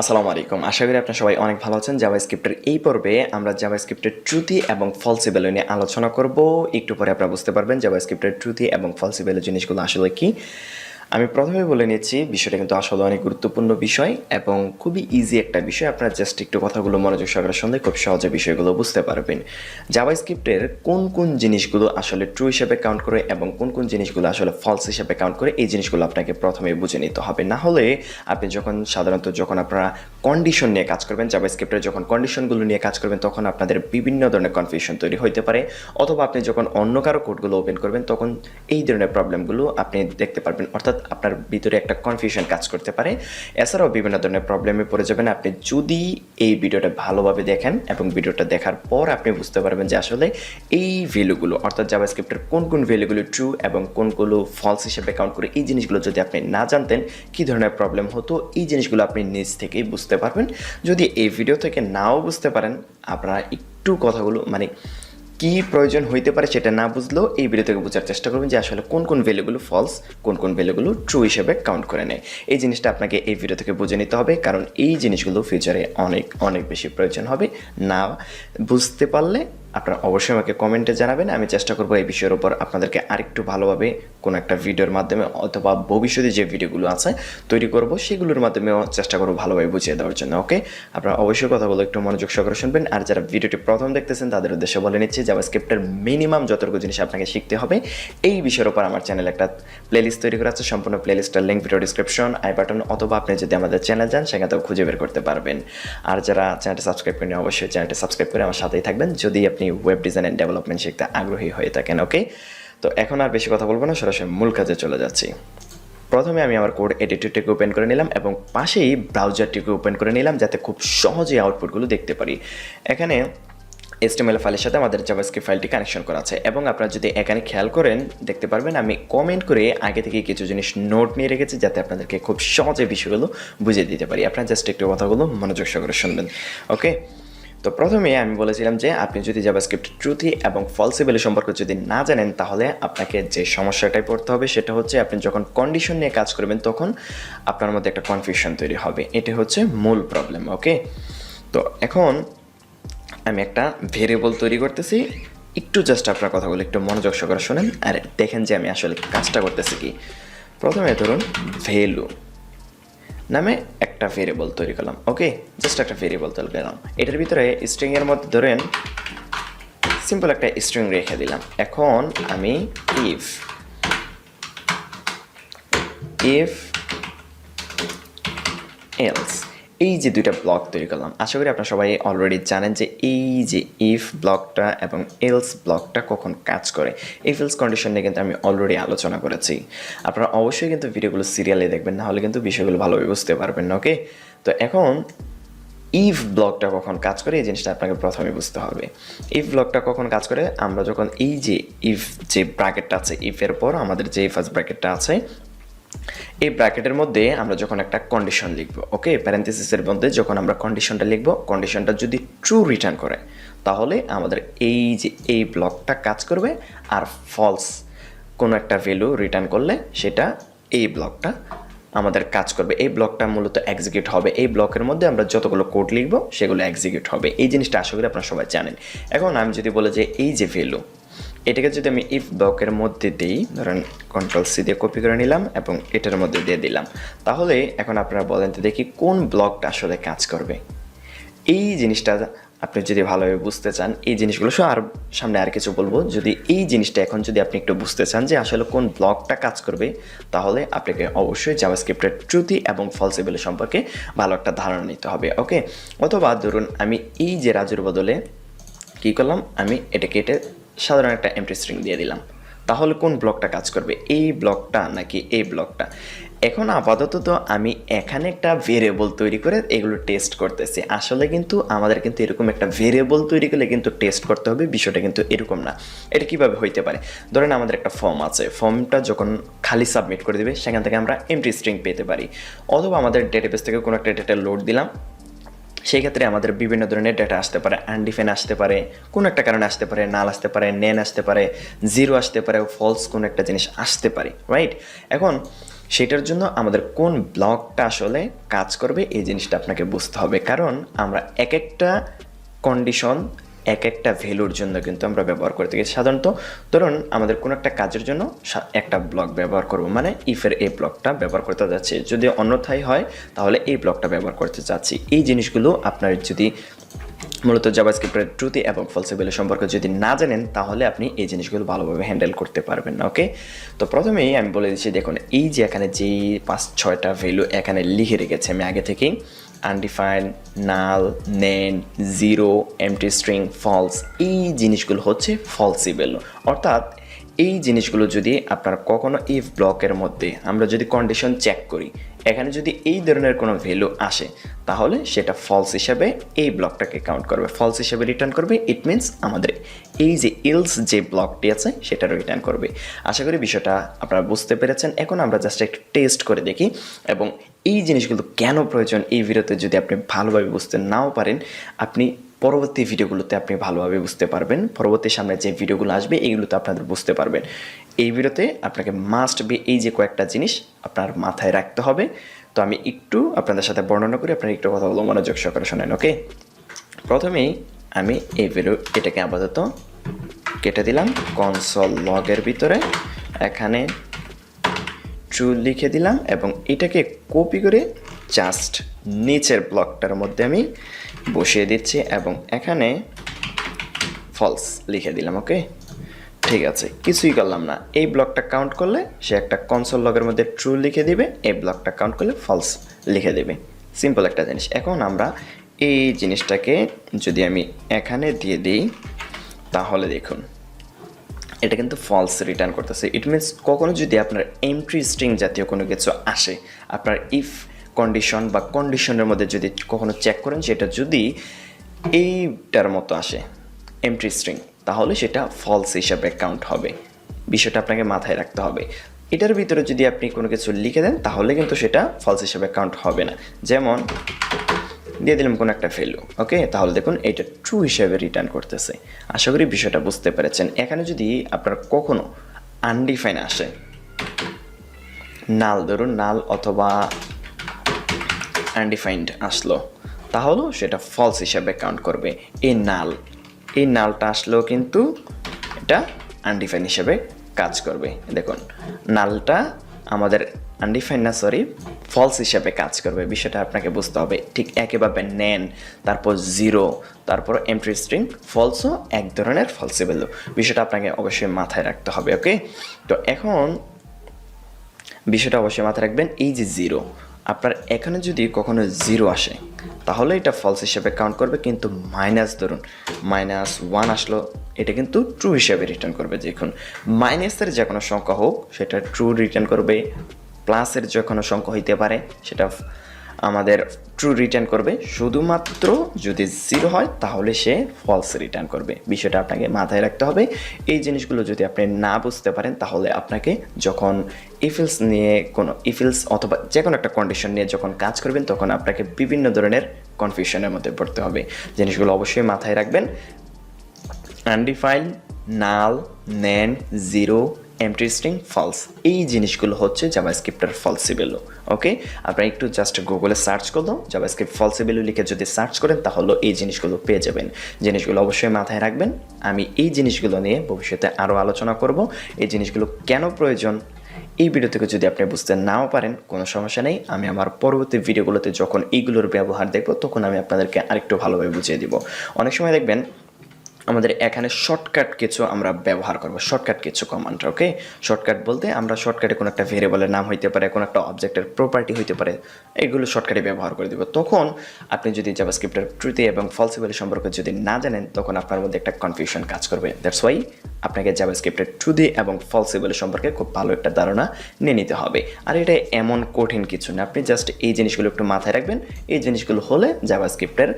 আসসালামু আলাইকুম। আশা করি আপনারা সবাই অনেক ভালো আছেন। জাভাস্ক্রিপ্টের এই পর্বে আমরা জাভাস্ক্রিপ্টের ট্রুথি এবং ফলসি ভ্যালু নিয়ে আলোচনা করব। একটু পরে আপনারা বুঝতে পারবেন জাভাস্ক্রিপ্টের ট্রুথি এবং ফলসি ভ্যালু জিনিসগুলো আসলে কি। আমি প্রথমে বলে নিচ্ছি বিষয়টা কিন্তু আসলে অনেক গুরুত্বপূর্ণ বিষয় এবং খুবই ইজি একটা বিষয়। আপনারা জাস্ট একটু কথাগুলো মনোযোগ সহকারে শুনলে খুব সহজে বিষয়গুলো বুঝতে পারবেন। জাভাস্ক্রিপ্টের কোন কোন জিনিসগুলো আসলে ট্রু হিসেবে কাউন্ট করে এবং কোন কোন জিনিসগুলো আসলে ফলস হিসেবে কাউন্ট করে, এই জিনিসগুলো আপনাকে প্রথমে বুঝে নিতে হবে। না হলে আপনি সাধারণত যখন আপনারা কন্ডিশন নিয়ে কাজ করবেন, জাভাস্ক্রিপ্টের যখন কন্ডিশনগুলো নিয়ে কাজ করবেন তখন আপনাদের বিভিন্ন ধরনের কনফিউশন তৈরি হতে পারে, অথবা আপনি যখন অন্য কারো কোডগুলো ওপেন করবেন তখন এই ধরনের প্রবলেমগুলো আপনি দেখতে পারবেন, অর্থাৎ আপনার ভিতরে একটা কনফিউশন কাজ করতে পারে। এছাড়াও বিভিন্ন ধরনের প্রবলেমে পড়ে যাবেন আপনি যদি এই ভিডিওটা ভালোভাবে দেখেন, এবং ভিডিওটা দেখার পর আপনি বুঝতে পারবেন যে আসলে এই ভ্যালুগুলো, অর্থাৎ জাভাস্ক্রিপ্টের কোন কোন ভ্যালুগুলো ট্রু এবং কোনগুলো ফলস হিসেবে কাউন্ট করে, এই জিনিসগুলো যদি আপনি না জানতেন কী ধরনের প্রবলেম হতো, এই জিনিসগুলো আপনি নিজ থেকেই বুঝতে পারবেন। যদি এই ভিডিও থেকে নাও বুঝতে পারেন, আপনারা একটু কথাগুলো কি প্রয়োজন হইতে পারে সেটা না বুঝলেও এই ভিডিও থেকে বোঝার চেষ্টা করবেন যে আসলে কোন কোন ভ্যালুগুলো ফলস, কোন কোন ভ্যালুগুলো ট্রু হিসেবে কাউন্ট করে নেয়। এই জিনিসটা আপনাকে এই ভিডিও থেকে বুঝে নিতে হবে, কারণ এই জিনিসগুলো ফিউচারে অনেক অনেক বেশি প্রয়োজন হবে। না বুঝতে পারলে আপনারা অবশ্যই আমাকে কমেন্টে জানাবেন। আমি চেষ্টা করবো এই বিষয়ের উপর আপনাদেরকে আরেকটু ভালোভাবে কোনো একটা ভিডিওর মাধ্যমে অথবা ভবিষ্যতে যে ভিডিওগুলো আছে তৈরি করব সেগুলোর মাধ্যমেও চেষ্টা করবো ভালোভাবে বুঝিয়ে দেওয়ার জন্য। ওকে, আপনারা অবশ্যই কথাগুলো একটু মনোযোগ সহকারে শুনবেন। আর যারা ভিডিওটি প্রথম দেখতেছেন তাদের উদ্দেশ্যে বলে নিচ্ছি, জাভাস্ক্রিপ্টের মিনিমাম যতটুকু জিনিস আপনাকে শিখতে হবে এই বিষয়ের উপর আমার চ্যানেলে একটা প্লেলিস্ট তৈরি করা আছে। সম্পূর্ণ প্লেলিস্টের link video description, I button, অথবা আপনি যদি আমাদের চ্যানেল যান সেখান থেকেও খুঁজে বের করতে পারবেন। আর যারা চ্যানেলটি সাবস্ক্রাইব করেন অবশ্যই চ্যানেলটি সাবস্ক্রাইব করে আমার সাথেই থাকবেন যদি আপনি ওয়েব ডিজাইন অ্যান্ড ডেভেলপমেন্ট শিখতে আগ্রহী হয়ে থাকেন। ওকে, তো এখন আর বেশি কথা বলবো না, সরাসরি মূল কাজে চলে যাচ্ছি। প্রথমে আমি আমার কোড এডিটরটিকে ওপেন করে নিলাম এবং পাশেই ব্রাউজারটিকে ওপেন করে নিলাম যাতে খুব সহজেই আউটপুটগুলো দেখতে পারি। এখানে HTML ফাইলের সাথে আমাদের জাভাস্ক্রিপ্ট ফাইলটি কানেকশন করা আছে, এবং আপনারা যদি এখানে খেয়াল করেন দেখতে পারবেন আমি কমেন্ট করে আগে থেকে কিছু জিনিস নোট নিয়ে রেখেছি যাতে আপনাদেরকে খুব সহজে বিষয়গুলো বুঝিয়ে দিতে পারি। আপনারা জাস্ট একটু কথাগুলো মনোযোগ সহকারে শুনবেন। ওকে, তো প্রথমে আমি বলেছিলাম যে আপনি যদি জাভাস্ক্রিপ্ট ট্রুথি এবং ফলসি ভ্যালু সম্পর্কে যদি না জানেন তাহলে আপনাকে যে সমস্যাটাই পড়তে হবে সেটা হচ্ছে আপনি যখন কন্ডিশন নিয়ে কাজ করবেন তখন আপনার মধ্যে একটা কনফিউশন তৈরি হবে। এটা হচ্ছে মূল প্রবলেম। ওকে, তো এখন আমি একটা ভেরিয়েবল তৈরি করতেছি, একটু জাস্ট আপনার কথাগুলো একটু মনোযোগ সহকারে শোনেন আর দেখেন যে আমি আসলে কাজটা করতেছি কি। প্রথমে ধরুন ভ্যালু নামে একটা ভেরিয়েবল তৈরি করলাম। ওকে, জাস্ট একটা ভেরিয়েবল তৈরি করলাম, এটার ভিতরে স্ট্রিংয়ের মধ্যে ধরেন সিম্পল একটা স্ট্রিং রেখে দিলাম। এখন আমি ইফ এলস এই যে দুইটা ব্লক তৈরি করলাম, আশা করি আপনারা সবাই অলরেডি জানেন যে এই যে ইফ ব্লকটা এবং এলস ব্লকটা কখন কাজ করে। ইফ এলস কন্ডিশন নিয়ে কিন্তু আমি অলরেডি আলোচনা করেছি। আপনারা অবশ্যই কিন্তু ভিডিওগুলো সিরিয়ালে দেখবেন, না হলে কিন্তু বিষয়গুলো ভালোভাবে বুঝতে পারবেন না। ওকে, তো এখন ইফ ব্লকটা কখন কাজ করে এই জিনিসটা আপনাকে প্রথমে বুঝতে হবে। ইফ ব্লকটা কখন কাজ করে, আমরা যখন এই যে ইফ যে ব্র্যাকেটটা আছে, ইফের পর আমাদের যে ফার্স্ট ব্র্যাকেটটা আছে এই ব্র্যাকেটের মধ্যে আমরা যখন একটা কন্ডিশন লিখবো, ওকে, প্যারেন্থেসিসের মধ্যে যখন আমরা কন্ডিশনটা লিখবো, কন্ডিশনটা যদি ট্রু রিটার্ন করে তাহলে আমাদের এই যে এই ব্লকটা কাজ করবে, আর ফলস কোনো একটা ভ্যালু রিটার্ন করলে সেটা এই ব্লকটা আমাদের কাজ করবে। এই ব্লকটা মূলত এক্সিকিউট হবে, এই ব্লকের মধ্যে আমরা যতগুলো কোড লিখবো সেগুলো এক্সিকিউট হবে। এই জিনিসটা আশা করি আপনারা সবাই জানেন। এখন আমি যদি বলে যে এই যে ভ্যালু, এটাকে যদি আমি ইফ ব্লকের মধ্যে দিই, ধরেন Ctrl+C দিয়ে কপি করে নিলাম এবং এটার মধ্যে দিয়ে দিলাম, তাহলে এখন আপনারা বলেন তো দেখি কোন ব্লকটা আসলে কাজ করবে। এই জিনিসটা আপনি যদি ভালোভাবে বুঝতে চান, এই জিনিসগুলো আর সামনে আর কিছু বলবো, যদি এই জিনিসটা এখন যদি আপনি একটু বুঝতে চান যে আসলে কোন ব্লকটা কাজ করবে, তাহলে আপনাকে অবশ্যই জাভাস্ক্রিপ্টের ট্রুথি এবং ফলসি ভ্যালু সম্পর্কে ভালো একটা ধারণা নিতে হবে। ওকে, অথবা ধরুন আমি এই যে রাজুর বদলে কী করলাম, আমি এটা কেটে সাধারণ একটা এমটি স্ট্রিং দিয়ে দিলাম, তাহলে কোন ব্লকটা কাজ করবে, এই ব্লকটা নাকি এই ব্লকটা? এখন আপাতত তো আমি এখানে একটা ভেরিয়েবল তৈরি করে এগুলো টেস্ট করতেছি। আসলে কিন্তু আমাদের কিন্তু এরকম একটা ভেরিয়েবল তৈরি করলে কিন্তু টেস্ট করতে হবে, বিষয়টা কিন্তু এরকম না। এটা কীভাবে হইতে পারে, ধরেন আমাদের একটা ফর্ম আছে, ফর্মটা যখন খালি সাবমিট করে দেবে সেখান থেকে আমরা এমটি স্ট্রিং পেতে পারি, অথবা আমাদের ডেটাবেস থেকে কোনো একটা ডেটা লোড দিলাম, সেই ক্ষেত্রে আমাদের বিভিন্ন ধরনের ডেটা আসতে পারে, আনডিফাইন আসতে পারে, কোনো একটা কারণে আসতে পারে, নাল আসতে পারে, নেন আসতে পারে, জিরো আসতে পারে, ফলস কোনো একটা জিনিস আসতে পারে, রাইট? এখন সেটার জন্য আমাদের কোন ব্লকটা আসলে কাজ করবে এই জিনিসটা আপনাকে বুঝতে হবে, কারণ আমরা এক একটা কন্ডিশন এক একটা ভ্যালুর জন্য কিন্তু আমরা ব্যবহার করে থাকি। সাধারণত ধরুন আমাদের কোনো একটা কাজের জন্য একটা ব্লক ব্যবহার করব, মানে ইফের এই ব্লকটা ব্যবহার করতে যাচ্ছি, যদি অন্যথায় হয় তাহলে এই ব্লকটা ব্যবহার করতে চাচ্ছি। এই জিনিসগুলো আপনার যদি মূলত জাভাস্ক্রিপ্টের ট্রুথি এবং ফলসি ভ্যালু সম্পর্কে যদি না জানেন তাহলে আপনি এই জিনিসগুলো ভালোভাবে হ্যান্ডেল করতে পারবেন না। ওকে, তো প্রথমেই আমি বলে দিচ্ছি, দেখুন এই যে এখানে যেই 5-6টা ভ্যালু এখানে লিখে রেখেছি আমি আগে থেকেই, আনডিফাইন্ড, নাল, নেন, জিরো, এমটি স্ট্রিং, ফলস, এই জিনিসগুলো হচ্ছে ফলসি ভ্যালু। অর্থাৎ এই জিনিসগুলো যদি আপনার কখনো ইফ ব্লকের মধ্যে আমরা যদি কন্ডিশন চেক করি, এখানে যদি এই ধরনের কোনো ভ্যালু আসে তাহলে সেটা ফলস হিসাবে এই ব্লকটাকে কাউন্ট করবে, ফলস হিসাবে রিটার্ন করবে। ইট মিনস আমাদের এই যে এলস যে ব্লকটি আছে সেটা রিটার্ন করবে। আশা করি বিষয়টা আপনারা বুঝতে পেরেছেন। এখন আমরা জাস্ট একটু টেস্ট করে দেখি, এবং এই জিনিসগুলো কেন প্রয়োজন এই ভিডিওতে যদি আপনি ভালোভাবে বুঝতে নাও পারেন, আপনি পরবর্তী ভিডিওগুলোতে আপনি ভালোভাবে বুঝতে পারবেন। পরবর্তী সামনে যে ভিডিওগুলো আসবে এইগুলোতে আপনাদের বুঝতে পারবেন। এই ভিডিওতে আপনাকে মাস্ট বি এই যে কয়েকটা জিনিস আপনার মাথায় রাখতে হবে। তো আমি একটু আপনাদের সাথে বর্ণনা করি, আপনারা একটু কথা বলবো, মনোযোগ সহকারে শোনেন। ওকে, প্রথমেই আমি এই ভিডিও এটাকে আপাতত কেটে দিলাম কনসোল লগের ভিতরে, এখানে ট্রু লিখে দিলাম এবং এটাকে কপি করে জাস্ট নিচের ব্লকটার মধ্যে আমি বসিয়ে দিচ্ছি এবং এখানে ফলস লিখে দিলাম। ওকে, ঠিক আছে, কিছুই করলাম না। এই ব্লকটা কাউন্ট করলে সে একটা কনসোল লগের মধ্যে ট্রু লিখে দিবে, এই ব্লকটা কাউন্ট করলে ফলস লিখে দেবে। সিম্পল একটা জিনিস। এখন আমরা এই জিনিসটাকে যদি আমি এখানে দিয়ে দিই তাহলে দেখুন এটা কিন্তু ফলস রিটার্ন করতেছে। ইট মিনস কখনো যদি আপনার এন্ট্রি স্ট্রিং জাতীয় কোনো কিছু আসে, আপনার ইফ কন্ডিশন বা কন্ডিশনের মধ্যে যদি কখনো চেক করেন সেটা যদি এইটার মতো আসে এন্ট্রি স্ট্রিং, তাহলে সেটা ফলস হিসাবে কাউন্ট হবে। বিষয়টা আপনাকে মাথায় রাখতে হবে। এটার ভিতরে যদি আপনি কোনো কিছু লিখে দেন তাহলে কিন্তু সেটা ফলস হিসাবে কাউন্ট হবে না। যেমন দিয়ে দিলাম কোনো একটা ভ্যালু, ওকে, তাহলে দেখুন এটা ট্রু হিসেবে রিটার্ন করতেছে। আশা করি বিষয়টা বুঝতে পেরেছেন। এখানে যদি আপনার কখনো আনডিফাইন আসে, নাল ধরুন, নাল অথবা আনডিফাইন্ড আসলো, তাহলেও সেটা ফলস হিসাবে কাউন্ট করবে। এই নালটা আসলেও কিন্তু এটা আনডিফাইন হিসেবে কাজ করবে। দেখুন নালটা আমাদের আনডিফাইন না, সরি, ফলস হিসাবে কাজ করবে। বিষয়টা আপনাকে বুঝতে হবে। ঠিক একইভাবে নেন, তারপর জিরো, তারপর এন্ট্রি স্ট্রিং, ফলসও এক ধরনের ফলসি ভ্যালু। বিষয়টা আপনাকে অবশ্যই মাথায় রাখতে হবে। ওকে, তো এখন বিষয়টা অবশ্যই মাথায় রাখবেন। এই যে জিরো, আপনার এখানে যদি কখনো জিরো আসে তাহলে এটা ফলস হিসেবে কাউন্ট করবে, কিন্তু মাইনাস ধরুন -1 আসলো, এটা কিন্তু ট্রু হিসেবে রিটার্ন করবে। দেখুন মাইনাসের যে কোনো সংখ্যা হোক সেটা ট্রু রিটার্ন করবে, প্লাসের যে কোনো সংখ্যা হইতে পারে সেটা আমাদের ট্রু রিটার্ন করবে। শুধুমাত্র যদি জিরো হয় তাহলে সে ফলস রিটার্ন করবে। বিষয়টা আপনাকে মাথায় রাখতে হবে। এই জিনিসগুলো যদি আপনি না বুঝতে পারেন তাহলে আপনাকে যখন ইফেলস নিয়ে কোনো ইফেলস অথবা যে কোনো একটা কন্ডিশন নিয়ে যখন কাজ করবেন তখন আপনাকে বিভিন্ন ধরনের কনফিউশনের মধ্যে পড়তে হবে। জিনিসগুলো অবশ্যই মাথায় রাখবেন। আনডিফাইন্ড, নাল, নেন, জিরো, এমটি স্ট্রিং, ফলস, এই জিনিসগুলো হচ্ছে জাভাস্ক্রিপ্টের ফলসি ভ্যালু। ওকে, আপনারা একটু জাস্ট গুগলে সার্চ করলো জাভাস্ক্রিপ্ট ফলসি ভ্যালু লিখে যদি সার্চ করেন তাহলে এই জিনিসগুলো পেয়ে যাবেন। জিনিসগুলো অবশ্যই মাথায় রাখবেন। আমি এই জিনিসগুলো নিয়ে ভবিষ্যতে আরও আলোচনা করব। এই জিনিসগুলো কেন প্রয়োজন এই ভিডিও থেকে যদি আপনি বুঝতে নাও পারেন কোনো সমস্যা নেই, আমি আমার পরবর্তী ভিডিওগুলোতে যখন এইগুলোর ব্যবহার দেখব তখন আমি আপনাদেরকে আরেকটু ভালোভাবে বুঝিয়ে দিব। অনেক সময় দেখবেন আমাদের এখানে শর্টকাট কিছু আমরা ব্যবহার করব, শর্টকাট কিছু কমান্ড। ওকে, শর্টকাট বলতে আমরা শর্টকাটে কোনো একটা ভেরিয়েবলের নাম হইতে পারে, কোনো একটা অবজেক্টের প্রপার্টি হইতে পারে, এগুলো শর্টকাটে ব্যবহার করে দেব। তখন আপনি যদি জাভাস্ক্রিপ্টের ট্রুথি এবং ফলসি ভ্যালু সম্পর্কে যদি না জানেন তখন আপনার মধ্যে একটা কনফিউশন কাজ করবে। দ্যাটস ওয়াই আপনাকে জাভাস্ক্রিপ্টের ট্রুথি এবং ফলসি ভ্যালু সম্পর্কে খুব ভালো একটা ধারণা নিয়ে নিতে হবে। আর এটা এমন কঠিন কিছু না, আপনি জাস্ট এই জিনিসগুলো একটু মাথায় রাখবেন। এই জিনিসগুলো হলে জাভাস্ক্রিপ্টের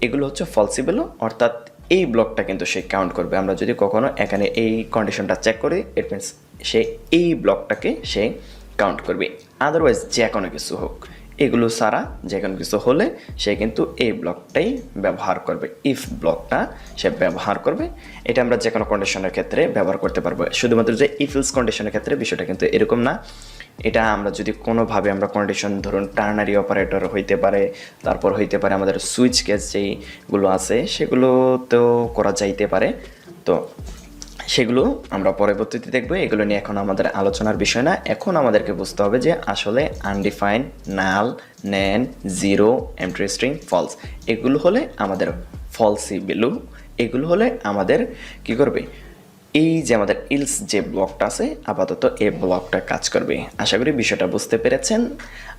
এগুলো হচ্ছে ফলসি ভ্যালু, অর্থাৎ এই ব্লকটা কিন্তু সে কাউন্ট করবে। আমরা যদি কখনো এখানে এই কন্ডিশনটা চেক করি ইট মিনস সে এই ব্লকটাকে সে কাউন্ট করবে। আদারওয়াইজ যে কোনো কিছু হোক, এগুলো ছাড়া যে কোনো কিছু হলে সে কিন্তু এই ব্লকটাই ব্যবহার করবে, ইফ ব্লকটা সে ব্যবহার করবে। এটা আমরা যে কোনো কন্ডিশনের ক্ষেত্রে ব্যবহার করতে পারবো। শুধুমাত্র যে ইফ এলস কন্ডিশনের ক্ষেত্রে বিষয়টা কিন্তু এরকম না। এটা আমরা যদি কোনোভাবে আমরা কন্ডিশন ধরুন টার্নারি অপারেটর হইতে পারে, তারপর হইতে পারে আমাদের সুইচ কেস যেইগুলো আছে সেগুলোতেও করা যাইতে পারে। তো সেগুলো আমরা পরবর্তীতে দেখব, এগুলো নিয়ে এখন আমাদের আলোচনার বিষয় না। এখন আমাদেরকে বুঝতে হবে যে আসলে আনডিফাইন্ড, নাল, নেন, জিরো, এমটি স্ট্রিং, ফলস এগুলো হলে আমাদের ফলসি ভ্যালু, এগুলো হলে আমাদের কি করবে, এই যে আমাদের ইলস যে ব্লকটা আছে আপাতত এই ব্লকটা কাজ করবে। আশা করি বিষয়টা বুঝতে পেরেছেন।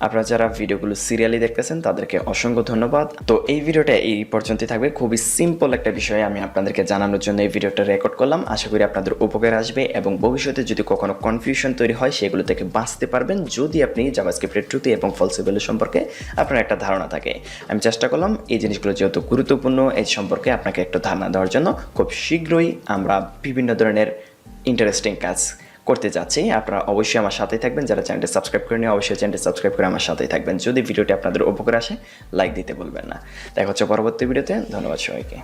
আপনারা যারা ভিডিওগুলো সিরিয়ালি দেখতেছেন তাদেরকে অসংখ্য ধন্যবাদ। তো এই ভিডিওটা এই পর্যন্তই থাকবে। খুবই সিম্পল একটা বিষয় আমি আপনাদেরকে জানানোর জন্য এই ভিডিওটা রেকর্ড করলাম। আশা করি আপনাদের উপকার আসবে এবং ভবিষ্যতে যদি কখনো কনফিউশন তৈরি হয় সেগুলো থেকে বাঁচতে পারবেন, যদি আপনি জাভাস্ক্রিপ্টের ট্রুথি এবং ফলসি ভ্যালু সম্পর্কে আপনার একটা ধারণা থাকে। আমি চেষ্টা করলাম এই জিনিসগুলো যেহেতু গুরুত্বপূর্ণ এই সম্পর্কে আপনাকে একটা ধারণা দেওয়ার জন্য। খুব শীঘ্রই আমরা বিভিন্ন ধরনের ইন্টারেস্টিং কাজ করতে যাচ্ছি। আপনারা অবশ্যই আমার সাথেই থাকবেন। যারা চ্যানেলটি সাবস্ক্রাইব করেনি অবশ্যই চ্যানেলটি সাবস্ক্রাইব করে আমার সাথেই থাকবেন। যদি ভিডিওটি আপনাদের উপকার আসে লাইক দিতে ভুলবেন না। দেখা হচ্ছে পরবর্তী ভিডিওতে। ধন্যবাদ সবাইকে।